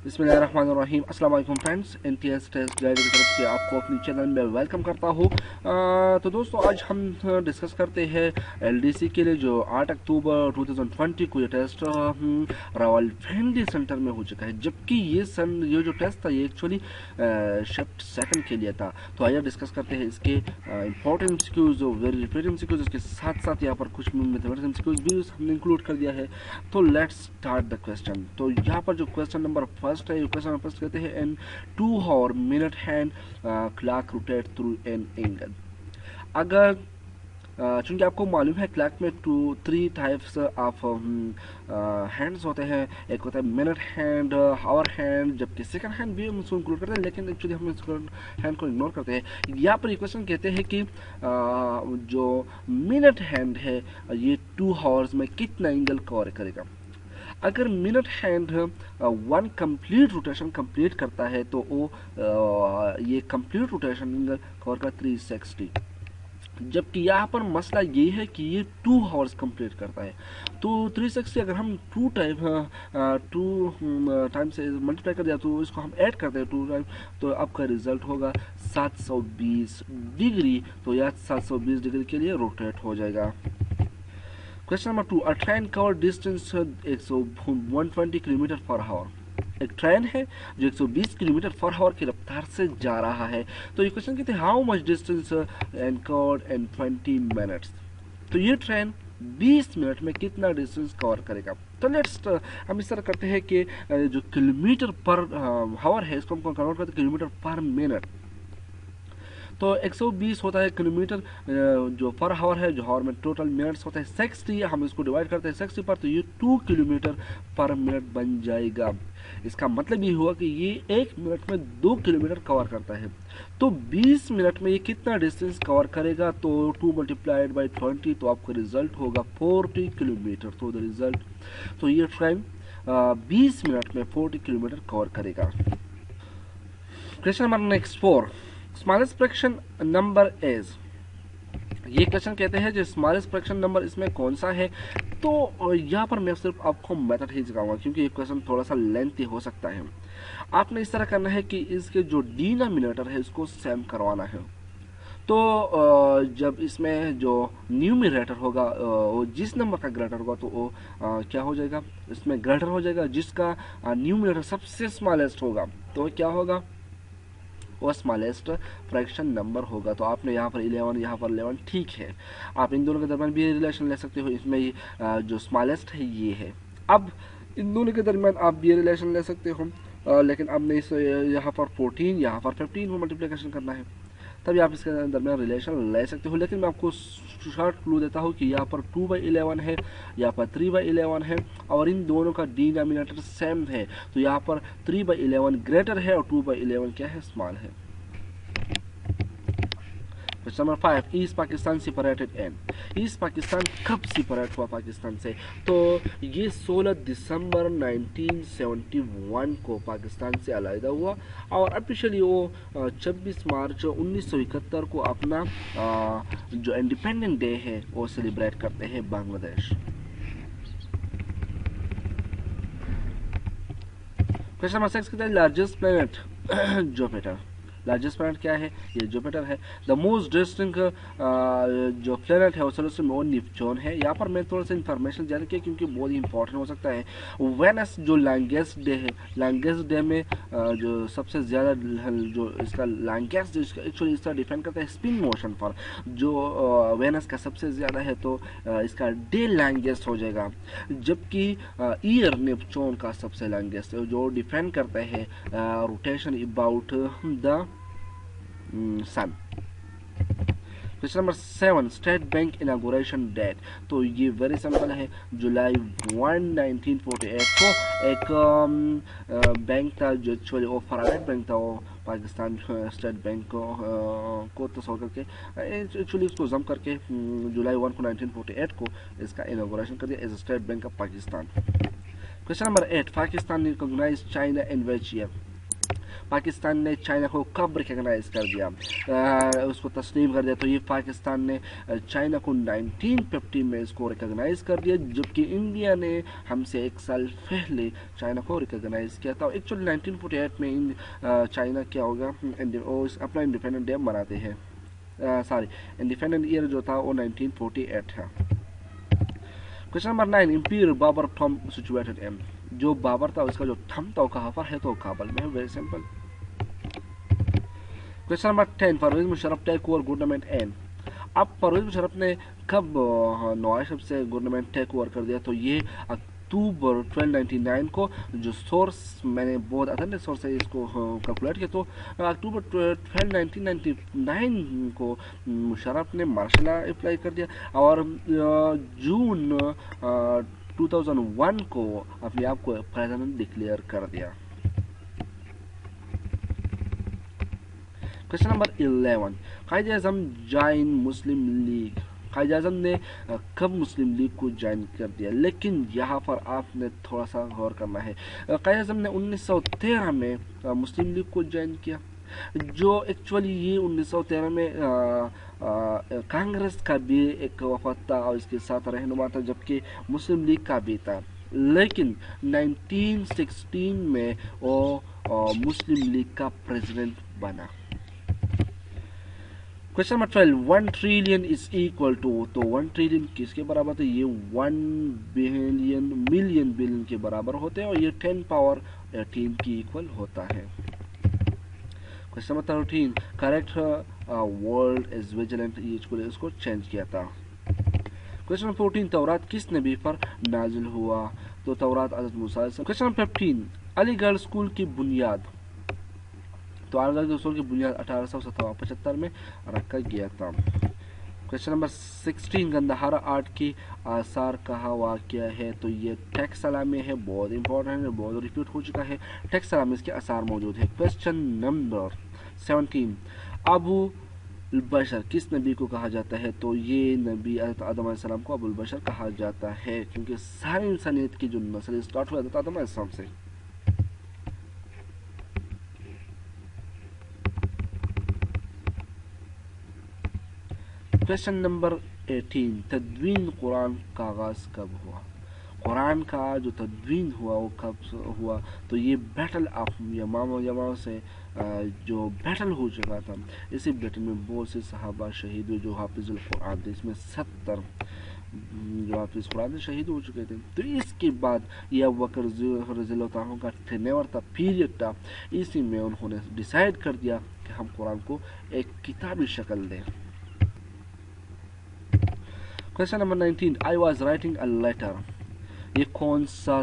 बिस्मिल्लाहिर्रहमानिर्रहीम। अस्सलाम वालेकुम फ्रेंड्स, NTS टेस्ट गाइड की तरफ से आपको अपनी चैनल में वेलकम करता हूँ। तो दोस्तों आज हम डिस्कस करते हैं LDC के लिए जो 8 अक्टूबर 2020 को ये टेस्ट रावलपिंडी सेंटर में हो चुका है। जबकि ये जो टेस्ट था ये एक्चुअली शिफ्ट सेकंड के लिए था। तो आइए डिस्कस करते हैं इसके इंपॉर्टेंट एमसीक्यूज और वेरी रिपीटेड एमसीक्यूज, इसके साथ साथ यहाँ पर कुछ मैथमेटिक्स एमसीक्यूज भी हमने इंक्लूड कर दिया है। तो लेट्स स्टार्ट द क्वेश्चन। तो यहाँ पर जो क्वेश्चन नंबर फर्स्ट है, क्वेश्चन नंबर फर्स्ट कहते हैं an 2 hour minute hand clock rotate through an angle. अगर चूंकि आपको मालूम है क्लॉक में थ्री टाइप्स ऑफ हैंड्स होते हैं। एक होता है मिनट हैंड, आवर हैंड, जबकि सेकंड हैंड भी हम उसको इंक्लूड करते हैं, लेकिन एक्चुअली हम सेकंड हैंड को इग्नोर करते हैं। यहाँ पर क्वेश्चन कहते हैं कि जो मिनट हैंड है ये 2 आवर्स में कितना एंगल कवर करेगा। अगर minute hand one complete rotation complete करता है तो वो ये कंप्लीट रोटेशन एंगल कवर का 360। जबकि यहाँ पर मसला ये है कि ये 2 आवर्स कंप्लीट करता है। तो 360 अगर हम टू टाइम से मल्टीप्लाई कर दिया तो इसको हम ऐड करते हैं 2 टाइम, तो आपका रिजल्ट होगा 720 डिग्री। तो यह 720 डिग्री के लिए रोटेट हो जाएगा। क्वेश्चन नंबर 2, अ train cover distance 120 kilometre per hour. एक ट्रेन है जो 120 किलोमीटर पर आवर की रफ्तार से जा रहा है। तो ये क्वेश्चन कहते हैं how much distance and covered in 20 minutes. तो ये ट्रेन 20 मिनट में कितना डिस्टेंस कवर करेगा। तो लेट्स हम इस तरह करते हैं कि जो किलोमीटर पर आवर है इसको हम कन्वर्ट करते हैं किलोमीटर पर मिनट। तो 120 होता है किलोमीटर जो पर आवर है, जो आवर में टोटल मिनट्स होता है 60, हम इसको डिवाइड करते हैं 60 पर, तो ये 2 किलोमीटर पर मिनट बन जाएगा। इसका मतलब ये हुआ कि ये 1 मिनट में 2 किलोमीटर कवर करता है। तो 20 मिनट में ये कितना डिस्टेंस कवर करेगा, तो 2 मल्टीप्लाइड बाई 20, तो आपका रिजल्ट होगा 40 किलोमीटर। तो द रिजल्ट, तो ये ट्रेन 20 मिनट में 40 किलोमीटर कवर करेगा। Question number next 4, smallest fraction number is. ये क्वेश्चन कहते हैं जो स्मॉलेस्ट फ्रैक्शन नंबर इसमें कौन सा है। तो यहाँ पर मैं सिर्फ आपको मेथड ही सिखाऊंगा क्योंकि ये क्वेश्चन थोड़ा सा लेंथी हो सकता है। आपने इस तरह करना है कि इसके जो डिनोमिनेटर है इसको सेम करवाना है। तो जब इसमें जो न्यूमरेटर होगा वो जिस नंबर का ग्रेटर होगा तो वो क्या हो जाएगा, इसमें ग्रेटर हो जाएगा जिसका न्यूमरेटर सबसे स्मॉलेस्ट होगा। तो क्या होगा, वो स्मॉलेस्ट फ्रैक्शन नंबर होगा। तो आपने यहाँ पर 11, यहाँ पर 11, ठीक है। आप इन दोनों के दरमियान भी रिलेशन ले सकते हो। इसमें जो स्मॉलेस्ट है ये है। अब इन दोनों के दरमियान आप भी रिलेशन ले सकते हो, लेकिन आपने इस यहाँ पर 14, यहाँ पर 15 को मल्टीप्लिकेशन करना है, तभी आप इसके दरमियान रिलेशन ले सकते हो। लेकिन मैं आपको शॉर्ट क्लू देता हूँ कि यहाँ पर 2/11 है, यहाँ पर 3/11 है, और इन दोनों का डिनोमिनेटर सेम है। तो यहाँ पर 3/11 ग्रेटर है और 2/11 क्या है, स्मॉल है। Question number 5, east Pakistan separated and. East Pakistan कब सेपरेट हुआ पाकिस्तान से। तो ये 16 दिसंबर 1971 को पाकिस्तान से अलहदा हुआ, और ऑफिशियली वो 26 मार्च 1971 को अपना जो इंडिपेंडेंट डे है वो सेलिब्रेट करते हैं बांग्लादेश। क्वेश्चन नंबर 6 कहते हैं largest planet Jupiter. Largest planet क्या है, ये जुपिटर है। द मोस्ट डिस्टिंक्ट जो प्लैनेट है वो सोलर सिस्टम में वो नेपच्यून है। यहाँ पर मैं थोड़ा सा इन्फॉर्मेशन जान के क्योंकि बहुत ही इंपॉर्टेंट हो सकता है। वेनस जो लॉन्गेस्ट डे है, लॉन्गेस्ट डे में जो सबसे ज़्यादा जो इसका लॉन्गेस्ट एक्चुअली इसका डिपेंड करता है स्पिन मोशन पर। जो वेनस का सबसे ज़्यादा है तो इसका डे लॉन्गेस्ट हो जाएगा, जबकि ईयर नेपच्यून का सबसे लॉन्गेस्ट है, जो डिपेंड करता है rotation about the sun. Question number 7, state bank inauguration date. तो ये वेरी सिंपल है, जुलाई 1, 1948 को एक बैंक था जो एक्चुअली वो प्राइवेट बैंक था, वो पाकिस्तान स्टेट बैंक को तस्वर करके एक्चुअली उसको जम करके जुलाई 1 को 1948 को इसका इनागोरेशन कर दिया as state bank of Pakistan. Question number 8, Pakistan recognise China in which year. Pakistan ने चाइना को कब रिकॉग्नाइज कर दिया, उसको तस्लीम कर दिया? तो ये पाकिस्तान ने चाइना को 1950 में इसको रिकॉग्नाइज कर दिया, जबकि इंडिया ने हमसे 1 साल पहले चाइना को रिकॉग्नाइज किया था। एक्चुअली 1948 में चाइना क्या होगा, वो अपना इंडिपेंडेंट डे मनाते हैं, सॉरी इंडिपेंडेंट ईयर जो था वो 1948 है। क्वेश्चन नंबर 9, इंपीरियल बाबर थम सिचुएटेड इन, जो बाबर था उसका जो थम था वो कहाँ पर है? तो काबल में है, very simple. Question number 10, Parvez Musharraf take over government and, अब परवेज मुशर्रफ ने कब नवाज शरीफ से गवर्नमेंट टेक ओवर कर दिया? तो ये अक्टूबर 1299 को, जो सोर्स मैंने बहुत अथेंटिक सोर्स है इसको कैलकुलेट किया, तो अक्टूबर 12 1999 को मुशर्रफ ने मार्शल लॉ अप्लाई कर दिया, और जून 2001 को अपने आप को प्रेसिडेंट डिक्लेयर कर दिया। क्वेश्चन नंबर 11, कायदे आज़म ज्वाइन मुस्लिम लीग, कायदे आज़म ने कब मुस्लिम लीग को ज्वाइन कर दिया? लेकिन यहाँ पर आपने थोड़ा सा गौर करना है, कायदे आज़म ने 1913 में मुस्लिम लीग को ज्वाइन किया, जो एक्चुअली ये 1913 में कांग्रेस का भी एक वफद था और इसके साथ रहनुमा था, जबकि मुस्लिम लीग का भी था। लेकिन 1916 में वो मुस्लिम लीग का प्रेसिडेंट बना। Question number 12, 1 trillion is equal to, तो 1 ट्रिलियन किसके बराबर है? ये 1 बिलियन मिलियन बिलियन के बराबर होते हैं, और ये 10 पावर 18 की इक्वल होता है। Question number 13, correct world is vigilant, इसको चेंज किया था। क्वेश्चन नंबर 14, तौरात किस नबी पर नाजिल हुआ? तो तौरात हज़रत मूसा। क्वेश्चन नंबर 15, अलीगढ़ स्कूल की बुनियाद, तो अलीगढ़ स्कूल की बुनियाद 1875 में रखा गया था। क्वेश्चन नंबर 16, गंदहारा आर्ट की आसार कहाँ वाक़या है? तो ये टेक्सला में है, बहुत इंपॉर्टेंट है, बहुत रिपीट हो चुका है, टेक्सला में इसके आसार मौजूद है। क्वेश्चन नंबर 17, अबू बशर किस नबी को कहा जाता है? तो ये नबी हज़रत आदम अलैहिस्सलाम को अबुल बशर कहा जाता है, क्योंकि सारी इंसानियत की जो नस्ल स्टार्ट हुआ हज़रत आदम अलैहिस्सलाम से। क्वेश्चन नंबर 18, तदवीन कुरान का आगाज़ कब हुआ? कुरान का जो तदवीन हुआ वो कब हुआ? तो ये बैटल ऑफ यमामा से जो बैटल हो चुका था, इसी बैटल में बहुत से सहाबा शहीद हुए जो हाफिजुल कुरान थे, इसमें 70 जो हाफिज कुरान शहीद हो चुके थे। तो इसके बाद यह अबू बकर रज़ियल्लाहु अन्हु का टेन्योर था, पीरियड था, इसी में उन्होंने डिसाइड कर दिया कि हम कुरान को एक किताबी शक्ल दें। Question number 19, I was writing a letter, ये कौन सा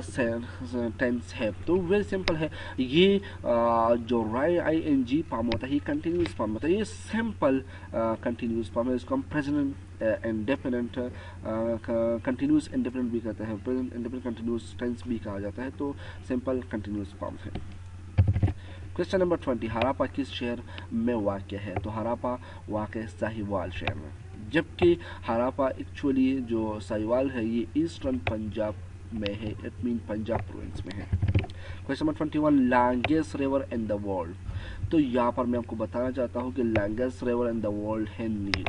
टेंस है? तो वेरी सिंपल है, ये जो ING फॉर्म होता है ये कंटिन्यूस फॉर्म होता है, ये सिंपल कंटिन्यूस फॉर्म है, इसको हम प्रेजेंट इंडेफिनिट कंटिन्यूस इंडेफिनिट भी कहते हैं, प्रेजेंट इंडेफिनिट कंटिन्यूस टेंस भी कहा जाता है, तो सिंपल कंटिन्यूस फॉर्म है। क्वेश्चन नंबर 20, हरापा किस शहर में वाक़ है? तो हरापा वाक़ साहिवाल शहर में, जबकि हरापा एक्चुअली जो साहिवाल है ये ईस्टर्न पंजाब में है, इट मीन पंजाब प्रोविंस में है। Question number 21, longest river in the world, तो यहाँ पर मैं आपको बताना चाहता हूँ कि longest river in the world है नील।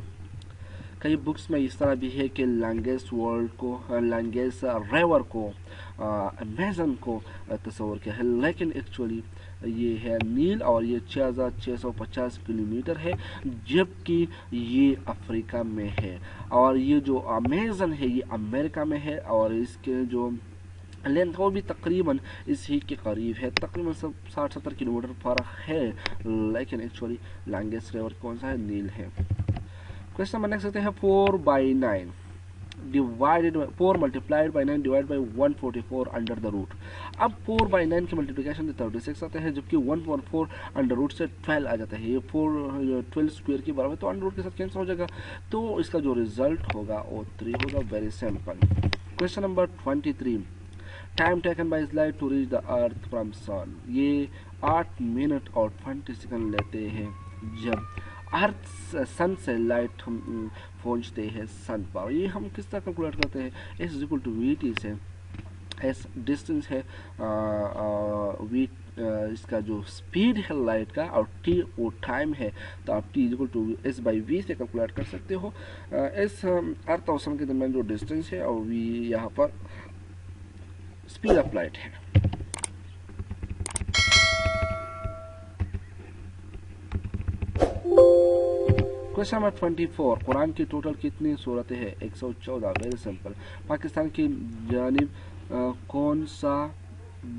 कई बुक्स में इस तरह भी है कि लॉन्गेस्ट रिवर को अमेज़न को तस्वर किया है, लेकिन एक्चुअली ये है नील, और ये 6650 किलोमीटर है, जबकि ये अफ्रीका में है, और ये जो अमेज़न है ये अमेरिका में है, और इसके जो लेंथ वो भी तकरीबन इसी के करीब है, तकरीबन 60-70 किलोमीटर फर्क है, लेकिन एक्चुअली लॉन्गेस्ट रिवर कौन सा है? नील है। क्वेश्चन नंबर नेक्स्ट है 4/9 divided 4 multiplied by 9 divide by 144 under the root. अब 4/9 की मल्टीप्लिकेशन 36 आता है, जबकि 1/4 अंडर रूट से 12 आ जाता है, ये 12 स्क्वायर के बराबर, तो अंडर रूट के साथ कैंसिल हो जाएगा, तो इसका जो रिजल्ट होगा वो 3 होगा, very simple. Question number 23, time taken by light to reach the earth from sun, ये 8 मिनट और 20 सेकंड लेते हैं जब अर्थ सन से लाइट हम पहुँचते हैं सन पर। ये हम किस तरह कैलकुलेट करते हैं? S = VT से, S डिस्टेंस है, V इसका जो स्पीड है लाइट का और टी वो टाइम है, तो आप t equal to s by v से कैलकुलेट कर सकते हो। एस अर्थ और सन के दरमियान जो डिस्टेंस है और वी यहाँ पर स्पीड ऑफ लाइट है। क्वेश्चन नंबर 24, कुरान की टोटल कितनी सूरतें हैं? 114। Very simple. पाकिस्तान की जानिब कौन सा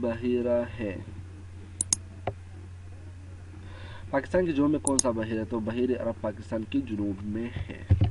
बहिरा है? पाकिस्तान के जुनूब में कौन सा बहिर है? तो बहिर अरब पाकिस्तान के जुनूब में है।